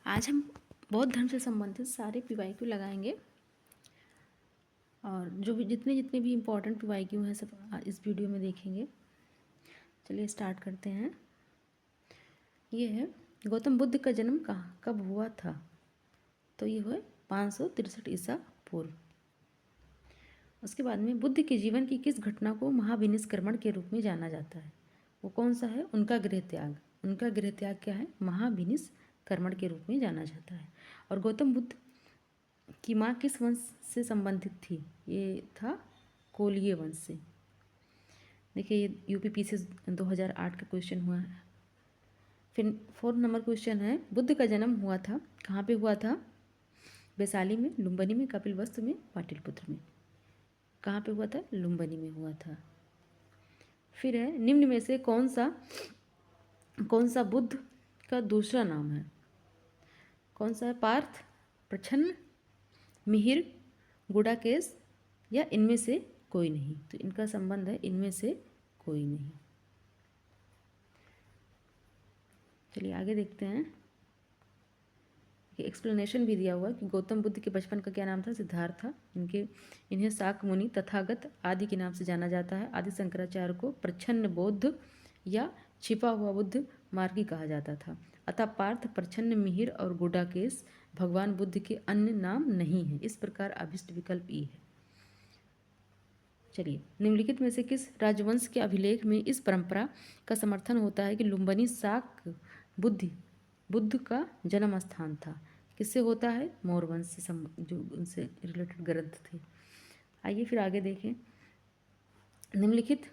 आज हम बौद्ध धर्म से संबंधित सारे PYQ लगाएंगे और जो भी जितने भी इम्पोर्टेंट PYQ हैं सब इस वीडियो में देखेंगे। चलिए स्टार्ट करते हैं। ये है गौतम बुद्ध का जन्म कहाँ कब हुआ था? तो ये हुआ 563 ईसा पूर्व। उसके बाद में बुद्ध के जीवन की किस घटना को महाविनिष्क्रमण के रूप में जाना जाता है? वो कौन सा है? उनका गृह त्याग। उनका गृह त्याग क्या है? महाविनिष्क्रमण के रूप में जाना जाता है। और गौतम बुद्ध की माँ किस वंश से संबंधित थी? ये था कोलीय वंश से। देखिए ये UPPC 2008 का क्वेश्चन हुआ है। फिर 4 नंबर क्वेश्चन है, बुद्ध का जन्म हुआ था कहाँ पे हुआ था? वैशाली में, लुम्बिनी में, कपिलवस्तु में, पाटलिपुत्र में। कहाँ पे हुआ था? लुम्बिनी में हुआ था। फिर है निम्न में से कौन सा बुद्ध का दूसरा नाम है? कौन सा है? पार्थ, प्रच्छन्न, मिहिर, गुडाकेश या इनमें से कोई नहीं? तो इनका संबंध है इनमें से कोई नहीं। चलिए आगे देखते हैं। एक्सप्लेनेशन भी दिया हुआ कि गौतम बुद्ध के बचपन का क्या नाम था? सिद्धार्थ था। इन्हें शाक मुनि, तथागत आदि के नाम से जाना जाता है। आदि शंकराचार्य को प्रच्छन्न बौद्ध या छिपा हुआ बुद्ध मार्गी कहा जाता था। अतः पार्थ, प्रच्छन्न, मिहिर और गुडाकेश भगवान बुद्ध के अन्य नाम नहीं है। इस प्रकार अभिष्ट विकल्प ई है। चलिए निम्नलिखित में से किस राजवंश के अभिलेख में इस परंपरा का समर्थन होता है कि लुम्बिनी शाक बुद्ध का जन्म स्थान था? किससे होता है? मौर्य वंश से जो उनसे रिलेटेड ग्रंथ थे। आइए फिर आगे देखें। निम्नलिखित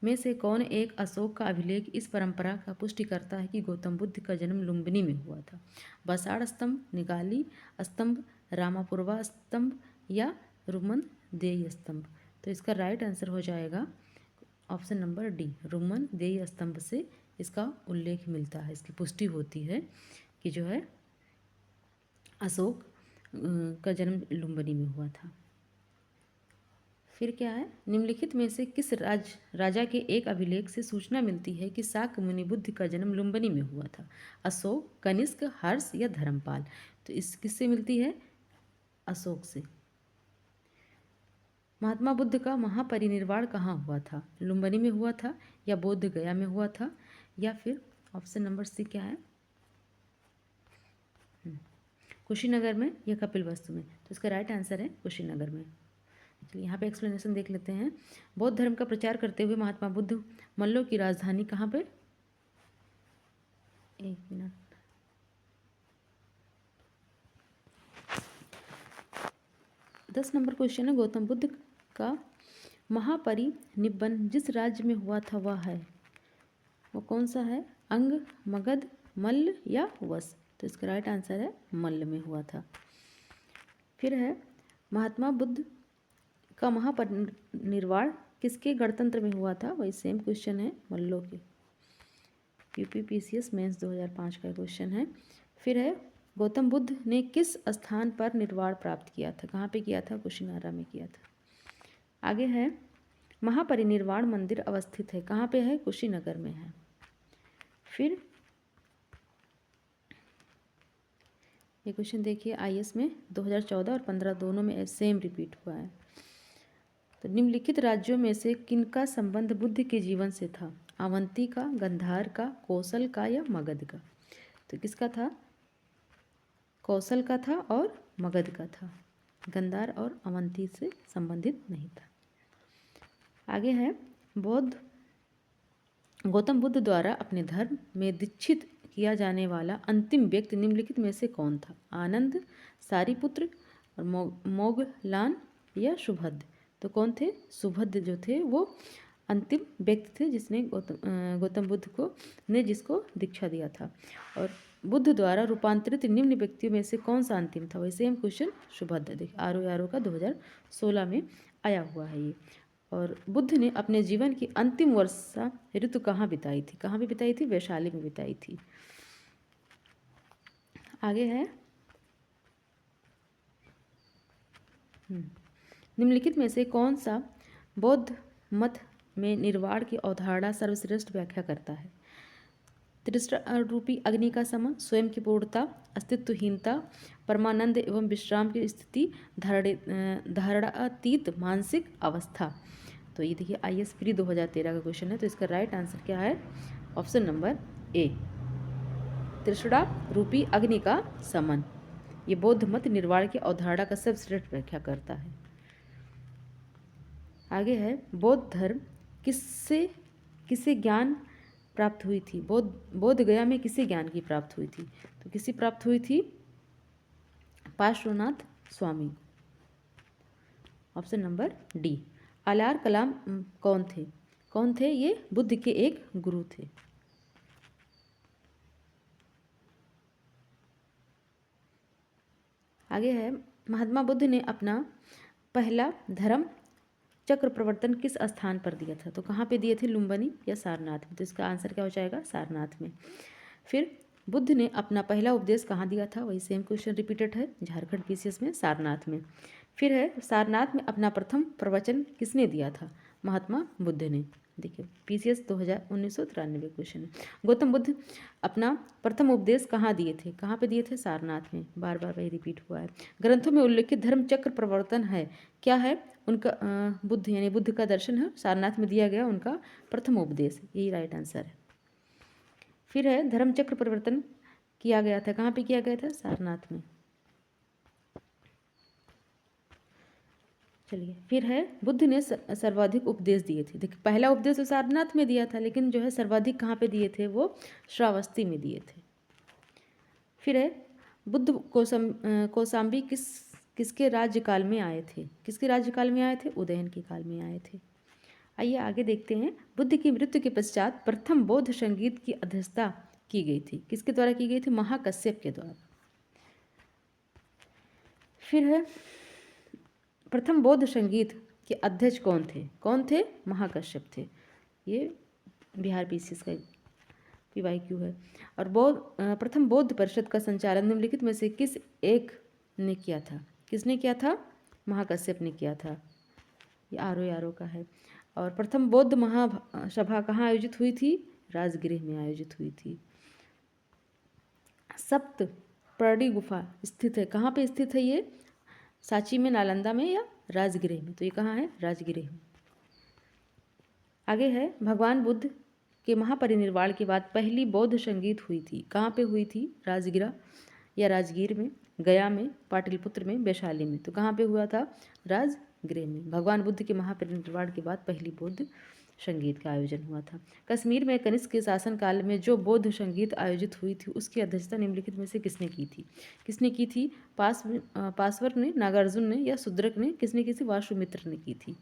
में से कौन एक अशोक का अभिलेख इस परंपरा का पुष्टि करता है कि गौतम बुद्ध का जन्म लुम्बिनी में हुआ था? बसाड़ स्तंभ, निगाली स्तंभ, रामापुरवा स्तंभ या रुमन देई स्तंभ? तो इसका राइट आंसर हो जाएगा ऑप्शन नंबर डी, रुमन देई स्तंभ से इसका उल्लेख मिलता है, इसकी पुष्टि होती है कि जो है अशोक का जन्म लुम्बिनी में हुआ था। फिर क्या है? निम्नलिखित में से किस राजा के एक अभिलेख से सूचना मिलती है कि शाक मुनि बुद्ध का जन्म लुम्बिनी में हुआ था? अशोक, कनिष्क, हर्ष या धर्मपाल? तो इस किससे मिलती है? अशोक से। महात्मा बुद्ध का महापरिनिर्वाण कहाँ हुआ था? लुम्बिनी में हुआ था या बोध गया में हुआ था या फिर ऑप्शन नंबर सी क्या है? कुशीनगर में या कपिलवस्तु में? तो इसका राइट आंसर है कुशीनगर में। चलिए यहाँ पे एक्सप्लेनेशन देख लेते हैं। बौद्ध धर्म का प्रचार करते हुए महात्मा बुद्ध मल्लों की राजधानी कहाँ पे? एक मिनट, दस नंबर क्वेश्चन है, गौतम बुद्ध का महापरिनिब्बन जिस राज्य में हुआ था वह है, वो कौन सा है? अंग, मगध, मल्ल या वश? तो इसका राइट आंसर है मल्ल में हुआ था। फिर है महात्मा बुद्ध का महापरिनिर्वाण किसके गणतंत्र में हुआ था? वही सेम क्वेश्चन है मल्लों के। UPPCS मेंस 2005 का क्वेश्चन है। फिर है गौतम बुद्ध ने किस स्थान पर निर्वाण प्राप्त किया था? कहाँ पे किया था? कुशीनारा में किया था। आगे है महापरिनिर्वाण मंदिर अवस्थित है कहाँ पे है? कुशीनगर में है। फिर ये क्वेश्चन देखिए IAS में 2014 और 15 दोनों में सेम रिपीट हुआ है। तो निम्नलिखित राज्यों में से किनका संबंध बुद्ध के जीवन से था? अवंती का, गंधार का, कौशल का या मगध का? तो किसका था? कौशल का था और मगध का था। गंधार और अवंती से संबंधित नहीं था। आगे है गौतम बुद्ध द्वारा अपने धर्म में दीक्षित किया जाने वाला अंतिम व्यक्ति निम्नलिखित में से कौन था? आनंद, सारिपुत्र और मोगलान या सुभद्र? तो कौन थे? सुभद्र जो थे वो अंतिम व्यक्ति थे जिसने गौतम बुद्ध को जिसको दीक्षा दिया था। और बुद्ध द्वारा रूपांतरित निम्न व्यक्तियों में से कौन सा अंतिम था? वही सेम क्वेश्चन सुभद्र। देखिए आरो का 2016 में आया हुआ है ये। और बुद्ध ने अपने जीवन की अंतिम वर्षा ऋतु कहाँ बिताई थी? कहाँ भी बिताई थी? वैशाली में बिताई थी। आगे है निम्नलिखित में से कौन सा बौद्ध मत में निर्वाण की अवधारणा सर्वश्रेष्ठ व्याख्या करता है? त्रिसरा रूपी अग्नि का समन, स्वयं की पूर्णता, अस्तित्वहीनता, परमानंद एवं विश्राम की स्थिति, धारणातीत मानसिक अवस्था। तो ये देखिए IAS प्री 2013 का क्वेश्चन है। तो इसका राइट आंसर क्या है? ऑप्शन नंबर ए, त्रिसरा रूपी अग्नि का समन। ये बौद्ध मत निर्वाण की अवधारणा का सर्वश्रेष्ठ व्याख्या करता है। आगे है, बौद्ध धर्म किससे किसे ज्ञान प्राप्त हुई थी? बोध गया में किसे ज्ञान की प्राप्त हुई थी? तो किसी प्राप्त हुई थी? Parshvanath Swami. Option number D. Alara Kalama कौन थे? कौन थे? ये बुद्ध के एक गुरु थे। आगे है, महात्मा बुद्ध ने अपना पहला धर्म चक्र प्रवर्तन किस स्थान पर दिया था? तो कहाँ पे दिए थे? लुम्बिनी या सारनाथ में? तो इसका आंसर क्या हो जाएगा? सारनाथ में। फिर बुद्ध ने अपना पहला उपदेश कहाँ दिया था? वही सेम क्वेश्चन रिपीटेड है झारखंड PCS में, सारनाथ में। फिर है, सारनाथ में अपना प्रथम प्रवचन किसने दिया था? महात्मा बुद्ध ने। देखिए PCS 1993 क्वेश्चन है। गौतम बुद्ध अपना प्रथम उपदेश कहाँ दिए थे? कहाँ पे दिए थे? सारनाथ में। बार बार वही रिपीट हुआ है। ग्रंथों में उल्लेखित धर्म चक्र प्रवर्तन है, क्या है? उनका बुद्ध यानी बुद्ध का दर्शन है, सारनाथ में दिया गया उनका प्रथम उपदेश। यही राइट आंसर है। फिर है, धर्म चक्र परिवर्तन किया गया था, कहाँ पे किया गया था? सारनाथ में। चलिए, फिर है, बुद्ध ने सर्वाधिक उपदेश दिए थे। देखिए पहला उपदेश तो सारनाथ में दिया था, लेकिन जो है सर्वाधिक कहाँ पे दिए थे? वो श्रावस्ती में दिए थे। फिर है, बुद्ध कौशाम्बी किसके राज्यकाल में आए थे? किसके राज्यकाल में आए थे? उदयन के काल में आए थे। आइए आगे देखते हैं। बुद्ध की मृत्यु के पश्चात प्रथम बौद्ध संगीत की अध्यक्षता की गई थी, किसके द्वारा की गई थी? महाकश्यप के द्वारा। फिर है, प्रथम बौद्ध संगीत के अध्यक्ष कौन थे? कौन थे? महाकश्यप थे। ये बिहार PCS का PYQ है। और प्रथम बौद्ध परिषद का संचालन निम्नलिखित में से किस एक ने किया था? किसने किया था? महाकश्यप ने किया था। ये आरो का है। और प्रथम बौद्ध महासभा कहाँ आयोजित हुई थी? राजगृह में आयोजित हुई थी। सप्त पर्णी गुफा स्थित है, कहाँ पे स्थित है ये? सांची में, नालंदा में या राजगृह में? तो ये कहाँ है? राजगृह में। आगे है, भगवान बुद्ध के महापरिनिर्वाण के बाद पहली बौद्ध संगीत हुई थी, कहाँ पे हुई थी? राजगृह या राजगीर में, गया में, पाटलिपुत्र में, वैशाली में? तो कहाँ पे हुआ था? राजगृह में। भगवान बुद्ध के महापरिनिर्वाण के बाद पहली बौद्ध संगीत का आयोजन हुआ था। कश्मीर में कनिष्क के शासनकाल में जो बौद्ध संगीत आयोजित हुई थी उसकी अध्यक्षता निम्नलिखित में से किसने की थी? किसने की थी? पासवर ने, नागार्जुन ने या शूद्रक ने? किसने की थी? वासुमित्र ने की थी।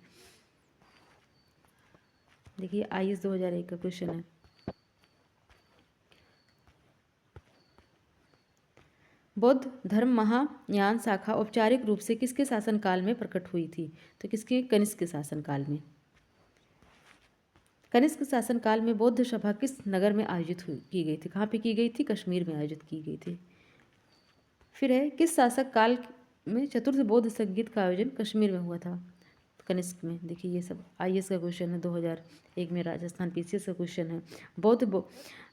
देखिए IAS 2001 का क्वेश्चन है। बौद्ध धर्म महायान शाखा औपचारिक रूप से किसके शासनकाल में प्रकट हुई थी? तो किसके? कनिष्क के शासनकाल में। कनिष्क शासनकाल में बौद्ध सभा किस नगर में आयोजित की गई थी? कहाँ पे की गई थी? कश्मीर में आयोजित की गई थी। फिर है, किस शासक काल में चतुर्थ बौद्ध संगीत का आयोजन कश्मीर में हुआ था? कनिष्क में। देखिए ये सब IAS का क्वेश्चन है, 2001 में राजस्थान PCS का क्वेश्चन है।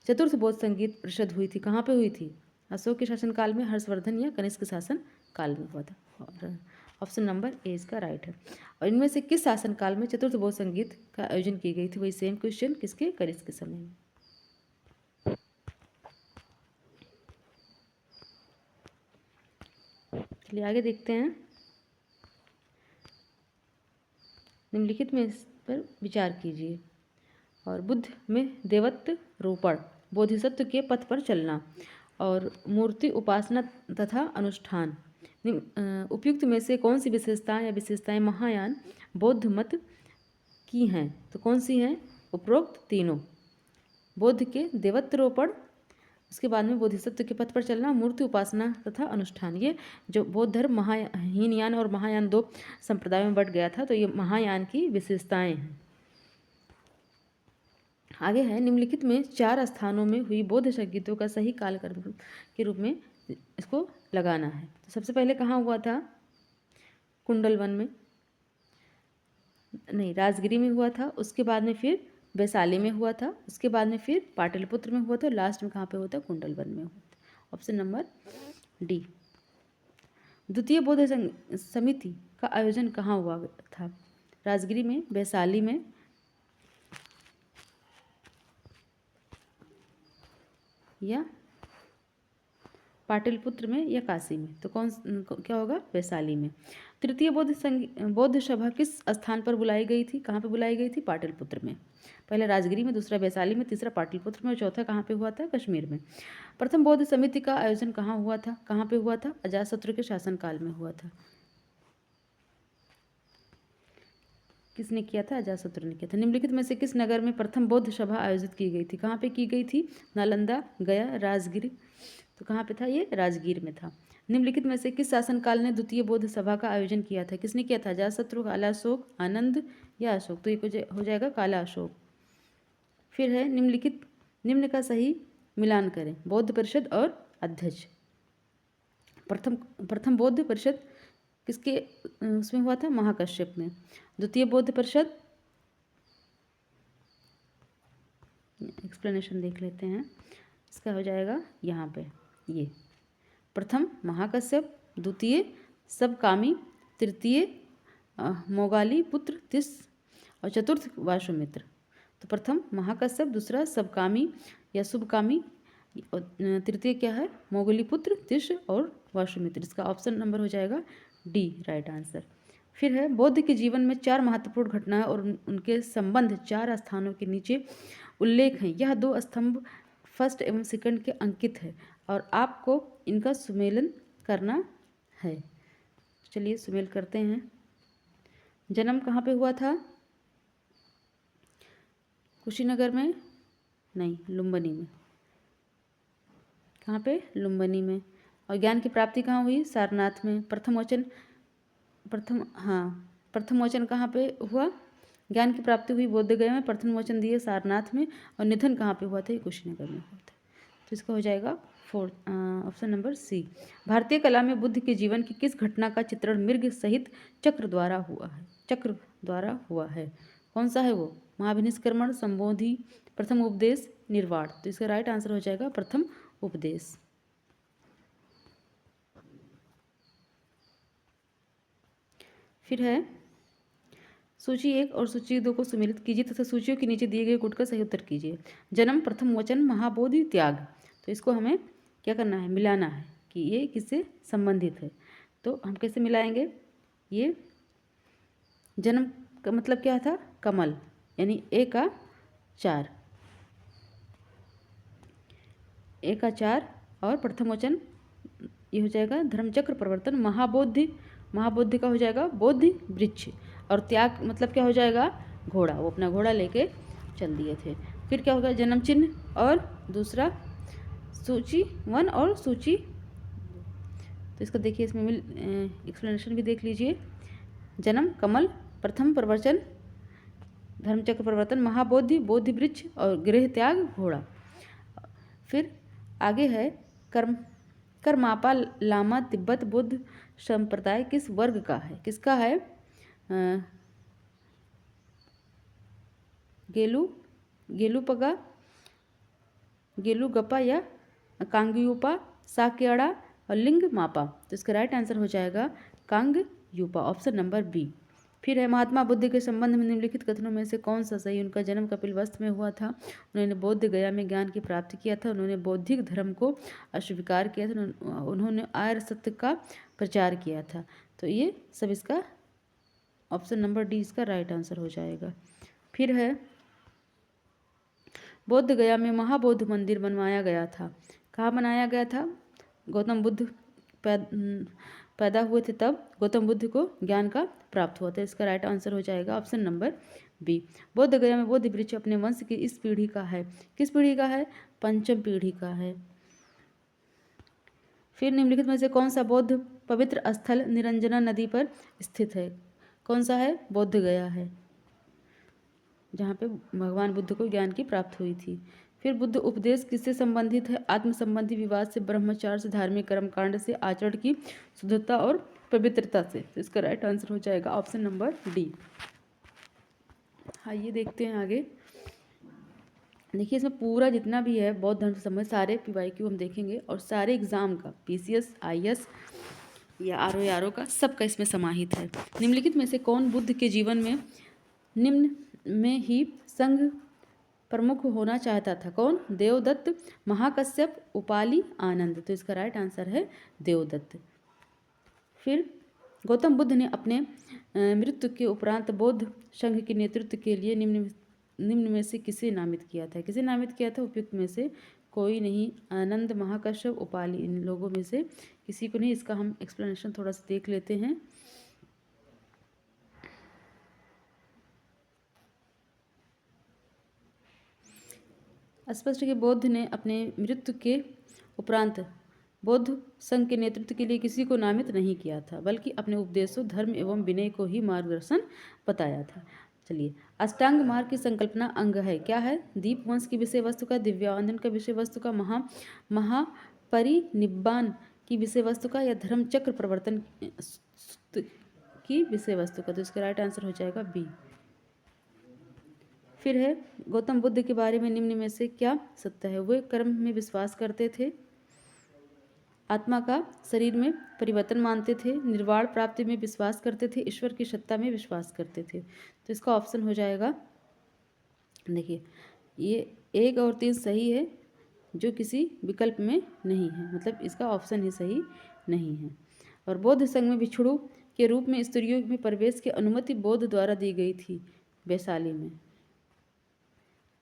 चतुर्थ बौद्ध संगीत परिषद हुई थी, कहाँ पे हुई थी? अशोक के शासनकाल में, हर्षवर्धन या कनिष्क शासन काल में हुआ था। और ऑप्शन नंबर ए इसका राइट है। और इनमें से किस शासनकाल में चतुर्थ बौद्ध संगीत का आयोजन की गई थी? वही सेम क्वेश्चन, किसके? कनिष्क के समय में। चलिए आगे देखते हैं। निम्नलिखित में इस पर विचार कीजिए। और बुद्ध में देवत्व रोपण, बोधिसत्व के पथ पर चलना और मूर्ति उपासना तथा अनुष्ठान, उपयुक्त में से कौन सी विशेषताएं महायान बौद्ध मत की हैं? तो कौन सी हैं? उपरोक्त तीनों। बौद्ध के देवत्वरोपण, उसके बाद में बोधिसत्व के पथ पर चलना, मूर्ति उपासना तथा अनुष्ठान। ये जो बौद्ध धर्म हीनयान और महायान 2 संप्रदायों में बट गया था, तो ये महायान की विशेषताएं हैं। आगे है, निम्नलिखित में 4 स्थानों में हुई बौद्ध संगीतों का सही कालक्रम के रूप में इसको लगाना है। तो सबसे पहले कहाँ हुआ था? कुंडलवन में, नहीं राजगिरी में हुआ था। उसके बाद में फिर वैशाली में हुआ था, उसके बाद में फिर पाटलिपुत्र में हुआ था, और लास्ट में कहाँ पे हुआ था? कुंडलवन में हुआ था। Option number D. द्वितीय बौद्ध समिति का आयोजन कहाँ हुआ था? राजगिरी में, वैशाली में, या पाटलिपुत्र में, या काशी में? तो क्या होगा? वैशाली में। तृतीय बौद्ध सभा किस स्थान पर बुलाई गई थी? कहाँ पे बुलाई गई थी? पाटलिपुत्र में। पहला राजगिरी में, दूसरा वैशाली में, तीसरा पाटलिपुत्र में, और चौथा कहाँ पे हुआ था? कश्मीर में। प्रथम बौद्ध समिति का आयोजन कहाँ हुआ था? कहाँ पे हुआ था? अजातशत्रु के शासनकाल में हुआ था। किसने किया था? अजातशत्रु ने किया था। निम्नलिखित में से किस नगर में प्रथम बौद्ध सभा आयोजित की गई थी? कहाँ पे की गई थी? नालंदा, गया, राजगिर? तो कहाँ पे था? ये राजगीर में था। निम्नलिखित में से किस शासनकाल ने द्वितीय बौद्ध सभा का आयोजन किया था? किसने किया था? अजातशत्रु, काला अशोक, आनंद, या अशोक? तो ये हो जाएगा काला अशोक। फिर है निम्न का सही मिलान करें। बौद्ध परिषद और अध्यक्ष। प्रथम बौद्ध परिषद किसके उसमें हुआ था? महाकश्यप में। द्वितीय बौद्ध परिषद, एक्सप्लेनेशन देख लेते हैं, इसका हो जाएगा यहाँ पे, ये प्रथम महाकश्यप, द्वितीय सबकामी, तृतीय मोगाली पुत्र तिस, और चतुर्थ वासुमित्र। तो प्रथम महाकश्यप, दूसरा सबकामी या शुभकामी, तृतीय क्या है? मोगली पुत्र तिस और वासुमित्र। इसका ऑप्शन नंबर हो जाएगा डी, राइट आंसर। फिर है बौद्ध के जीवन में 4 महत्वपूर्ण घटनाएं और उनके संबंध 4 स्थानों के नीचे उल्लेख हैं। यह 2 स्तंभ फर्स्ट एवं सेकंड के अंकित है और आपको इनका सुमेलन करना है। चलिए सुमेल करते हैं। जन्म कहाँ पे हुआ था? कुशीनगर में नहीं, लुम्बिनी में। कहाँ पे? लुम्बिनी में। और ज्ञान की प्राप्ति कहाँ हुई? सारनाथ में। प्रथम वचन कहाँ पे हुआ? ज्ञान की प्राप्ति हुई बोध गया में, प्रथम वचन दिए सारनाथ में, और निधन कहाँ पे हुआ था? कुशीनगर में हुआ था। तो इसका हो जाएगा ऑप्शन नंबर सी। भारतीय कला में बुद्ध के जीवन की किस घटना का चित्रण मृग सहित चक्र द्वारा हुआ है? कौन सा है वो? महाभिनिष्क्रमण, संबोधि, प्रथम उपदेश, निर्वाण। तो इसका राइट आंसर हो जाएगा प्रथम उपदेश। फिर है सूची 1 और सूची 2 को सम्मिलित कीजिए तथा सूचियों के नीचे दिए गए गुट का सही उत्तर कीजिए। जन्म, प्रथम वचन, महाबोधि, त्याग। तो इसको हमें क्या करना है? मिलाना है कि ये किससे संबंधित है। तो हम कैसे मिलाएंगे? ये जन्म का मतलब क्या था? कमल, यानी ए का 4 और प्रथम वचन ये हो जाएगा धर्मचक्र प्रवर्तन। महाबोधि का हो जाएगा बोधि वृक्ष, और त्याग मतलब क्या हो जाएगा? घोड़ा। वो अपना घोड़ा लेके चल दिए थे। फिर क्या होगा? जन्म चिन्ह, और दूसरा सूची 1 और सूची। तो इसका देखिए, इसमें एक्सप्लेनेशन भी देख लीजिए। जन्म कमल, प्रथम प्रवचन धर्मचक्र प्रवर्तन, महाबोधि बोधि वृक्ष, और गृह त्याग घोड़ा। फिर आगे है कर्मापा लामा तिब्बत बुद्ध संप्रदाय किस वर्ग का है? किसका है? गेलुपगा, गेलुगपा, या कांगयूपा, साक्याड़ा, और लिंग मापा। तो इसका राइट आंसर हो जाएगा कांगयूपा, ऑप्शन नंबर बी। फिर है महात्मा बुद्ध के संबंध में निम्नलिखित कथनों में से कौन सा सही? उनका जन्म कपिलवस्तु में हुआ था, उन्होंने बोध गया में ज्ञान की प्राप्ति किया था, उन्होंने बौद्धिक धर्म को अस्वीकार किया था, उन्होंने आर्य सत्य का प्रचार किया था। तो ये सब इसका ऑप्शन नंबर डी इसका राइट आंसर हो जाएगा। फिर है बोध गया में महाबौद्ध मंदिर बनवाया गया था। कहाँ बनाया गया था? गौतम बुद्ध पैदा हुए थे तब गौतम बुद्ध को ज्ञान का प्राप्त हुआ था। इसका राइट आंसर हो जाएगा ऑप्शन नंबर बी। बोध गया में बोधि वृक्ष अपने वंश की इस पीढ़ी का है। किस पीढ़ी का है? पंचम पीढ़ी का है। फिर निम्नलिखित में से कौन सा बौद्ध पवित्र स्थल निरंजना नदी पर स्थित है? कौन सा है? बोध गया है, जहाँ पे भगवान बुद्ध को ज्ञान की प्राप्ति हुई थी। फिर बुद्ध उपदेश किससे संबंधित है? आत्म संबंधी विवाद से, ब्रह्मचार्य से, धार्मिक कर्मकांड से, आचरण की शुद्धता और पवित्रता से। तो इसका राइट आंसर हो जाएगा ऑप्शन नंबर डी। आइए देखते हैं आगे। देखिए इसमें पूरा जितना भी है बौद्ध धर्म से संबंधित सारे PYQ हम देखेंगे और सारे एग्जाम का PCS IS या RO का सबका इसमें समाहित है। निम्नलिखित में से कौन बुद्ध के जीवन में निम्न में ही संघ प्रमुख होना चाहता था? कौन? देवदत्त, महाकश्यप, उपाली, आनंद। तो इसका राइट आंसर है देवदत्त। फिर गौतम बुद्ध ने अपने मृत्यु के उपरांत बौद्ध संघ के नेतृत्व के लिए निम्न में से किसे नामित किया था? किसे नामित किया था? उपयुक्त में से कोई नहीं। आनंद, महाकश्यप, उपाली, इन लोगों में से किसी को नहीं। इसका हम एक्सप्लेनेशन थोड़ा सा देख लेते हैं। स्पष्ट है कि बौद्ध ने अपने मृत्यु के उपरांत बौद्ध संघ के नेतृत्व के लिए किसी को नामित नहीं किया था, बल्कि अपने उपदेशों, धर्म एवं विनय को ही मार्गदर्शन बताया था। चलिए, अष्टांग मार्ग की संकल्पना अंग है। क्या है? दीप वंश की विषय वस्तु का, दिव्यावंदन का विषय वस्तु का, महापरिनिब्बान की विषय वस्तु का, या धर्म चक्र प्रवर्तन की विषय वस्तु का। तो इसका राइट आंसर हो जाएगा बी। फिर है गौतम बुद्ध के बारे में निम्न में से क्या सत्य है? वे कर्म में विश्वास करते थे, आत्मा का शरीर में परिवर्तन मानते थे, निर्वाण प्राप्ति में विश्वास करते थे, ईश्वर की सत्ता में विश्वास करते थे। तो इसका ऑप्शन हो जाएगा, देखिए ये 1 और 3 सही है, जो किसी विकल्प में नहीं है, मतलब इसका ऑप्शन ही सही नहीं है। और बौद्ध संघ में भिक्षु के रूप में स्त्रियों में प्रवेश की अनुमति बौद्ध द्वारा दी गई थी वैशाली में।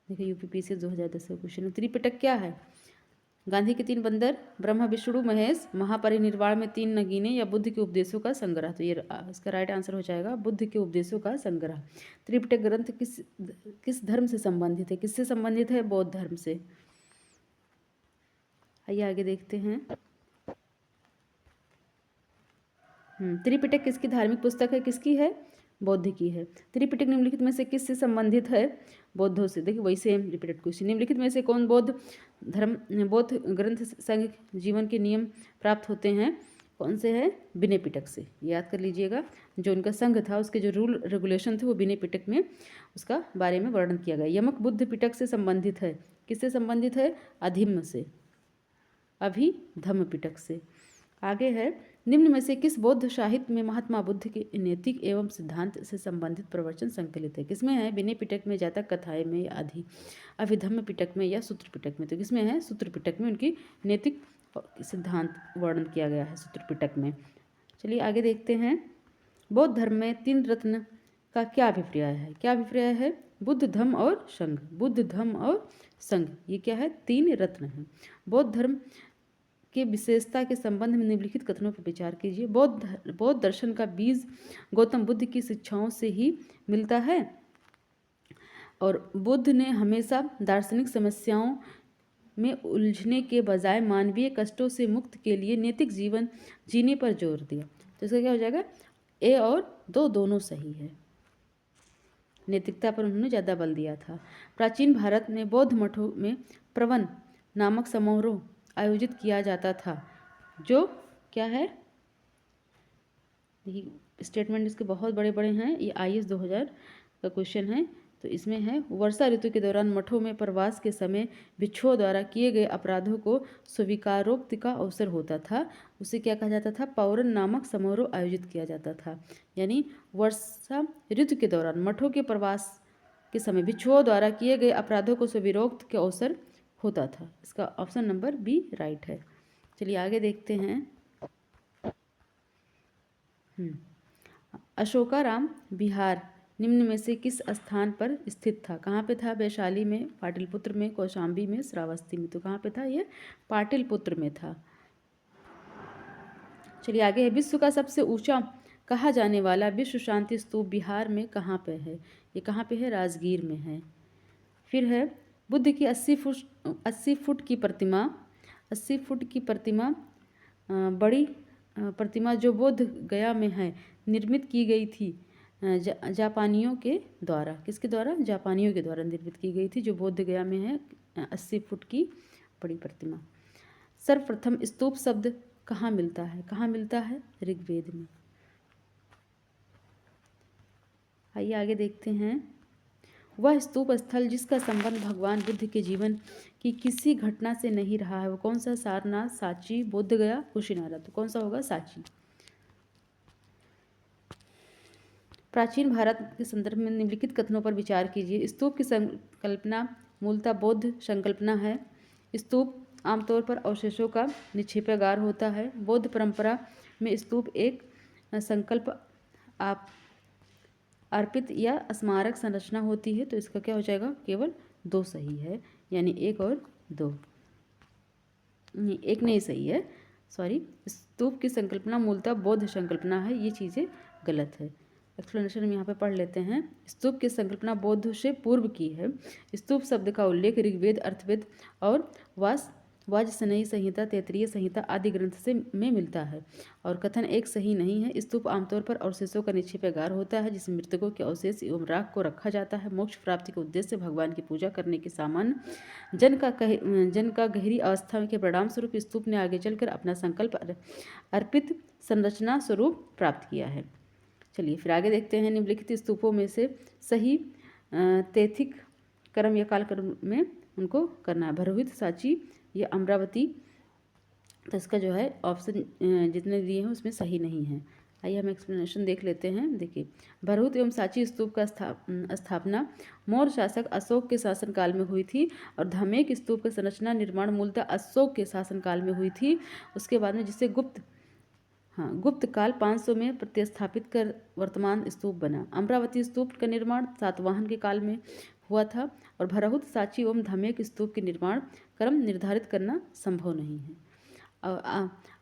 देखिए UPPC 2010 का क्वेश्चन है। त्रिपिटक क्या है? गांधी के 3 बंदर, ब्रह्मा विष्णु महेश, महापरिनिर्वाण में 3 नगीने, या बुद्ध के उपदेशों का संग्रह। तो ये इसका राइट आंसर हो जाएगा बुद्ध के उपदेशों का संग्रह। त्रिपिटक ग्रंथ किस धर्म से संबंधित है? किससे संबंधित है? बौद्ध धर्म से। आइए आगे देखते हैं। त्रिपिटक किसकी धार्मिक पुस्तक है? किसकी है? बौद्ध की है। त्रिपिटक निम्नलिखित में से किससे संबंधित है? बौद्धों से। देखिए वही सेम रिपीटेड क्वेश्चन। निम्नलिखित में से कौन बौद्ध ग्रंथ संघ जीवन के नियम प्राप्त होते हैं? कौन से है? विनय पिटक से। याद कर लीजिएगा, जो उनका संघ था उसके जो रूल रेगुलेशन थे वो विनय पिटक में उसका बारे में वर्णन किया गया। यमक बुद्ध पिटक से संबंधित है। किससे संबंधित है? अधिम्म से, अभिधम्म पिटक से। आगे है, निम्न में से किस बौद्ध साहित्य में महात्मा बुद्ध के नैतिक एवं सिद्धांत से संबंधित प्रवचन संकलित है? किसमें है? विनय पिटक में, जातक कथाएं में, या अभिधम्म पिटक में, या सूत्र पिटक में? तो किसमें है? सूत्र पिटक में उनकी नैतिक सिद्धांत वर्णन किया गया है सूत्र पिटक में। चलिए आगे देखते हैं। बौद्ध धर्म में 3 रत्न का क्या अभिप्राय है? क्या अभिप्राय है? बुद्ध, धम्म और संघ। बुद्ध, धम्म और संघ, ये क्या है? 3 रत्न हैं। बौद्ध धर्म के विशेषता के संबंध में निम्नलिखित कथनों पर विचार कीजिए। बौद्ध दर्शन का बीज गौतम बुद्ध की शिक्षाओं से ही मिलता है, और बुद्ध ने हमेशा दार्शनिक समस्याओं में उलझने के बजाय मानवीय कष्टों से मुक्त के लिए नैतिक जीवन जीने पर जोर दिया। तो इसका क्या हो जाएगा? ए और 2 दोनों सही है। नैतिकता पर उन्होंने ज़्यादा बल दिया था। प्राचीन भारत में बौद्ध मठों में प्रवन नामक समारोह आयोजित किया जाता था, जो क्या है? देखिए स्टेटमेंट इसके बहुत बड़े बड़े हैं। ये IS 2000 का क्वेश्चन है। तो इसमें है, वर्षा ऋतु के दौरान मठों में प्रवास के समय भिक्षुओं द्वारा किए गए अपराधों को स्वीकारोक्ति का अवसर होता था। उसे क्या कहा जाता था? पौरन नामक समारोह आयोजित किया जाता था। यानी वर्षा ऋतु के दौरान मठों के प्रवास के समय भिक्षुओं द्वारा किए गए अपराधों को स्वीकारोक्ति के अवसर होता था। इसका ऑप्शन नंबर बी राइट है। चलिए आगे देखते हैं। अशोकाराम विहार निम्न में से किस स्थान पर स्थित था? कहाँ पे था? वैशाली में, पाटलिपुत्र में, कौशाम्बी में, श्रावस्ती में। तो कहाँ पे था? ये पाटलिपुत्र में था। चलिए आगे है, विश्व का सबसे ऊंचा कहा जाने वाला विश्व शांति स्तूप बिहार में कहाँ पे है? ये कहाँ पे है? राजगीर में है। फिर है, बुद्ध की 80 फुट की प्रतिमा, 80 फुट की प्रतिमा बड़ी प्रतिमा जो बोध गया में है, निर्मित की गई थी जापानियों के द्वारा। किसके द्वारा? जापानियों के द्वारा निर्मित की गई थी, जो बोध गया में है 80 फुट की बड़ी प्रतिमा। सर्वप्रथम स्तूप शब्द कहाँ मिलता है? कहाँ मिलता है? ऋग्वेद में। आइए आगे देखते हैं। वह स्तूप स्थल जिसका संबंध भगवान बुद्ध के जीवन की किसी घटना से नहीं रहा है वो कौन सा? सारनाथ, साची, बोध गया, कुशीनगर। तो कौन सा होगा? साची। प्राचीन भारत के संदर्भ में निम्नलिखित कथनों पर विचार कीजिए। स्तूप की संकल्पना मूलतः बौद्ध संकल्पना है। स्तूप आमतौर पर अवशेषों का निक्षेपागार होता है। बौद्ध परंपरा में स्तूप एक संकल्प आप अर्पित या स्मारक संरचना होती है। तो इसका क्या हो जाएगा? केवल 2 सही है, यानी 1 और 2। नहीं, 1 नहीं सही है, सॉरी। स्तूप की संकल्पना मूलतः बौद्ध संकल्पना है, ये चीज़ें गलत है। एक्सप्लेनेशन में यहाँ पे पढ़ लेते हैं। स्तूप की संकल्पना बौद्ध से पूर्व की है। स्तूप शब्द का उल्लेख ऋग्वेद, अर्थवेद और वाजसनेयी संहिता, तैत्तिरीय संहिता आदि ग्रंथ से में मिलता है। और कथन 1 सही नहीं है। स्तूप आमतौर पर अवशेषों का निक्षेपागार होता है जिसमें मृतकों के अवशेष एवं राख को रखा जाता है। मोक्ष प्राप्ति के उद्देश्य से भगवान की पूजा करने के सामान्य जन का गहरी अवस्था के परिणाम स्वरूप स्तूप ने आगे चलकर अपना संकल्प अर्पित संरचना स्वरूप प्राप्त किया है। चलिए फिर आगे देखते हैं। निम्नलिखित स्तूपों में से सही तैथिक कर्म या कालकर्म में उनको करना है। भरहुत, साची या अमरावती। तो इसका जो है ऑप्शन जितने दिए हैं उसमें सही नहीं है। आइए हम एक्सप्लेनेशन देख लेते हैं। देखिए, भरहुत एवं साची स्तूप का स्थापना मौर्य शासक अशोक के शासनकाल में हुई थी और धमेक स्तूप का संरचना निर्माण मूलतः अशोक के शासनकाल में हुई थी। उसके बाद में जिसे गुप्त काल 500 में प्रतिस्थापित कर वर्तमान स्तूप बना। अमरावती स्तूप का निर्माण सातवाहन के काल में हुआ था और भरहुत, साची एवं धमेक स्तूप के निर्माण क्रम निर्धारित करना संभव नहीं है।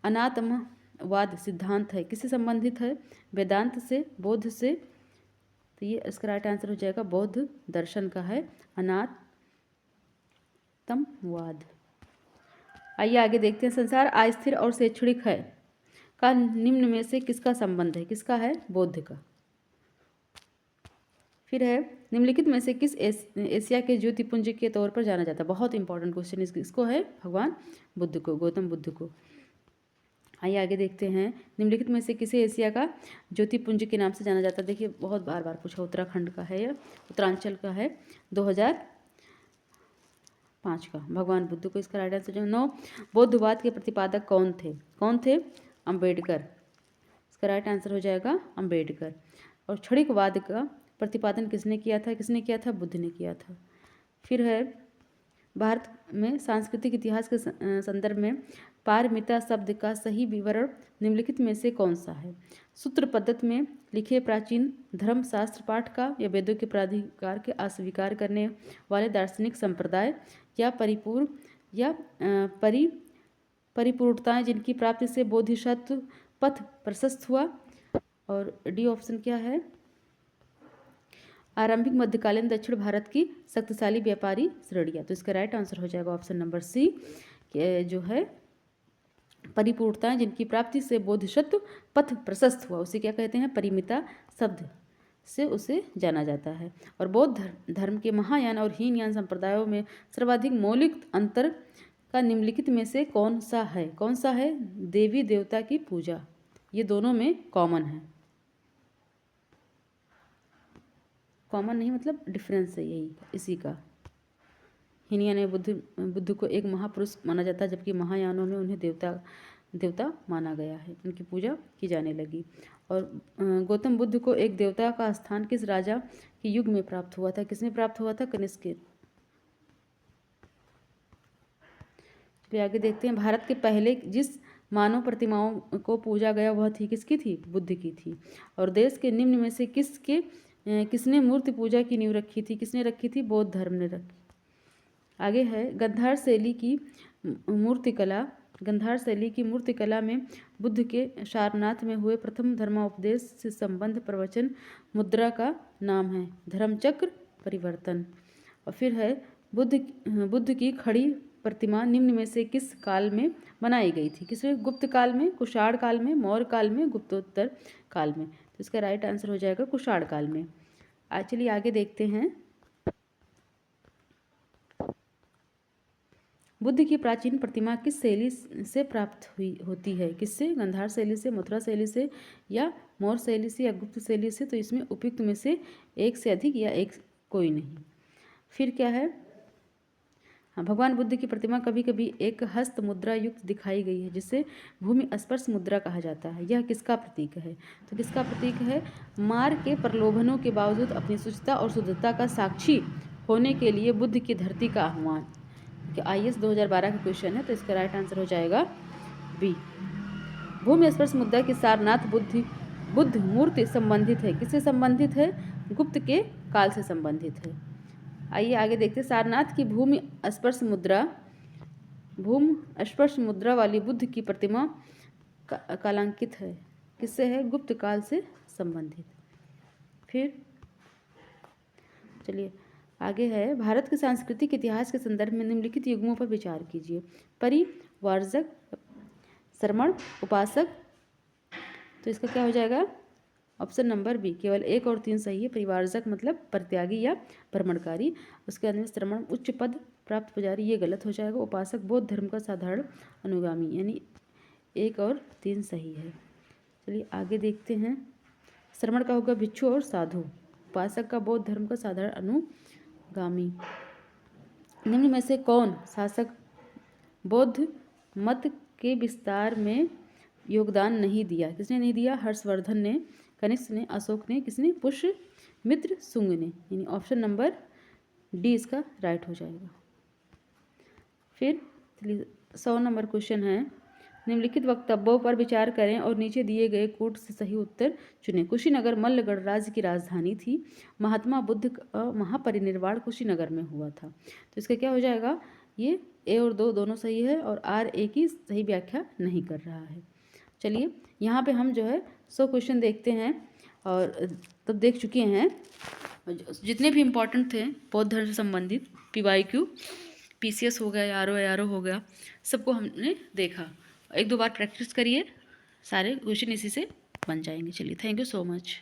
अनात्मवाद सिद्धांत है, किससे संबंधित है? वेदांत से, बौद्ध से। तो ये इसका राइट आंसर हो जाएगा बौद्ध दर्शन का है अनात्मवाद। आइए आगे देखते हैं। संसार अस्थिर और शैक्षणिक है का निम्न में से किसका संबंध है? किसका है? बौद्ध का। फिर है निम्नलिखित में से किस एशिया के ज्योतिपुंज के तौर पर जाना जाता है? बहुत इंपॉर्टेंट क्वेश्चन इसको है भगवान बुद्ध को, गौतम बुद्ध को। आइए आगे देखते हैं। निम्नलिखित में से किसे एशिया का ज्योतिपुंज के नाम से जाना जाता है? देखिए बहुत बार बार पूछा। उत्तराखंड का है या उत्तरांचल का है? 2005 का। भगवान बुद्ध को इसका राइट आंसर। 9 बौद्धवाद के प्रतिपादक कौन थे? कौन थे? अम्बेडकर। इसका राइट आंसर हो जाएगा अम्बेडकर। और क्षणिकवाद का प्रतिपादन किसने किया था? किसने किया था? बुद्ध ने किया था। फिर है भारत में सांस्कृतिक इतिहास के संदर्भ में पारमिता शब्द का सही विवरण निम्नलिखित में से कौन सा है? सूत्र पद्धति में लिखे प्राचीन धर्मशास्त्र पाठ का, या वेदों के प्राधिकार के अस्वीकार करने वाले दार्शनिक संप्रदाय, या परिपूर्णताएं जिनकी प्राप्ति से बोधिसत्व पथ प्रशस्त हुआ। और डी ऑप्शन क्या है? आरंभिक मध्यकालीन दक्षिण भारत की शक्तिशाली व्यापारी श्रेणियाँ। तो इसका राइट आंसर हो जाएगा ऑप्शन नंबर सी, जो है परिपूर्णताएं जिनकी प्राप्ति से बोधिसत्व पथ प्रशस्त हुआ, उसे क्या कहते हैं? परिमिता शब्द से उसे जाना जाता है। और बौद्ध धर्म के महायान और हीनयान संप्रदायों में सर्वाधिक मौलिक अंतर का निम्नलिखित में से कौन सा है? कौन सा है? देवी देवता की पूजा। ये दोनों में कॉमन है। कॉमन नहीं मतलब डिफरेंस है यही, इसी का। हीनयान में बुद्ध को एक महापुरुष माना जाता है, जबकि महायानों में उन्हें देवता माना गया है, उनकी पूजा की जाने लगी। और गौतम बुद्ध को एक देवता का स्थान किस राजा के युग में प्राप्त हुआ था? किसमें प्राप्त हुआ था? कनिष्क। चलिए आगे देखते हैं। भारत के पहले जिस मानव प्रतिमाओं को पूजा गया वह थी, किसकी थी? बुद्ध की थी। और देश के निम्न में से किसने मूर्ति पूजा की नींव रखी थी? किसने रखी थी? बौद्ध धर्म ने रखी। आगे है गंधार शैली की मूर्तिकला में बुद्ध के सारनाथ में हुए प्रथम धर्मोपदेश से संबंध प्रवचन मुद्रा का नाम है धर्मचक्र परिवर्तन। और फिर है बुद्ध की खड़ी प्रतिमा निम्न में से किस काल में बनाई गई थी? किस? गुप्त काल में, कुषाण काल में, मौर्य काल में, गुप्तोत्तर काल में। तो इसका राइट आंसर हो जाएगा कुषाण काल में। चलिए आगे देखते हैं। बुद्ध की प्राचीन प्रतिमा किस शैली से प्राप्त होती है? किससे? गंधार शैली से, मथुरा शैली से, या मौर्य शैली से, या गुप्त शैली से। तो इसमें उपयुक्त में से एक से अधिक या एक कोई नहीं। फिर क्या है, हाँ, भगवान बुद्ध की प्रतिमा कभी कभी एक हस्त मुद्रा युक्त दिखाई गई है जिसे भूमि स्पर्श मुद्रा कहा जाता है। यह किसका प्रतीक है? तो किसका प्रतीक है? मार के प्रलोभनों के बावजूद अपनी शुचिता और शुद्धता का साक्षी होने के लिए बुद्ध की धरती का आह्वान। IAS 2012 का क्वेश्चन है, तो इसका राइट आंसर हो जाएगा बी। भूमि स्पर्श मुद्रा की सारनाथ बुद्ध मूर्ति संबंधित है, किससे संबंधित है? गुप्त के काल से संबंधित है। आइए आगे देखते हैं। सारनाथ की भूमि स्पर्श मुद्रा वाली बुद्ध की प्रतिमा कालांकित है, किससे है? गुप्त काल से संबंधित। फिर चलिए आगे है, भारत के सांस्कृतिक इतिहास के संदर्भ में निम्नलिखित युग्मों पर विचार कीजिए। परिवारजक, श्रमण, उपासक। तो इसका क्या हो जाएगा? ऑप्शन नंबर बी, केवल 1 और 3 सही है। परिवारजक मतलब परित्यागी या भ्रमणकारी। उसके बाद में श्रमण उच्च पद प्राप्त पुजारी, ये गलत हो जाएगा। उपासक बौद्ध धर्म का साधारण अनुगामी, यानी 1 और 3 सही है। चलिए आगे देखते हैं। श्रमण का होगा भिक्षु और साधु, उपासक का बौद्ध धर्म का साधारण अनुगामी। निम्न में से कौन शासक बौद्ध मत के विस्तार में योगदान नहीं दिया? किसने नहीं दिया? हर्षवर्धन ने, कनिष्क ने, अशोक ने, किसने? पुष्यमित्र शुंग ने, यानी ऑप्शन नंबर डी इसका राइट हो जाएगा। फिर 100 नंबर क्वेश्चन है, निम्नलिखित वक्तव्यों पर विचार करें और नीचे दिए गए कोट से सही उत्तर चुनें। कुशीनगर मल्ल गणराज्य की राजधानी थी। महात्मा बुद्ध का महापरिनिर्वाण कुशीनगर में हुआ था। तो इसका क्या हो जाएगा? ये ए और 2 दोनों सही है और आर ए की सही व्याख्या नहीं कर रहा है। चलिए यहाँ पे हम जो है 100 क्वेश्चन देखते हैं और तब देख चुके हैं जितने भी इम्पोर्टेंट थे बौद्ध धर्म से संबंधित। PYQ, PCS हो गया, ARO हो गया, सबको हमने देखा। 1-2 बार प्रैक्टिस करिए, सारे क्वेश्चन इसी से बन जाएंगे। चलिए, थैंक यू सो मच।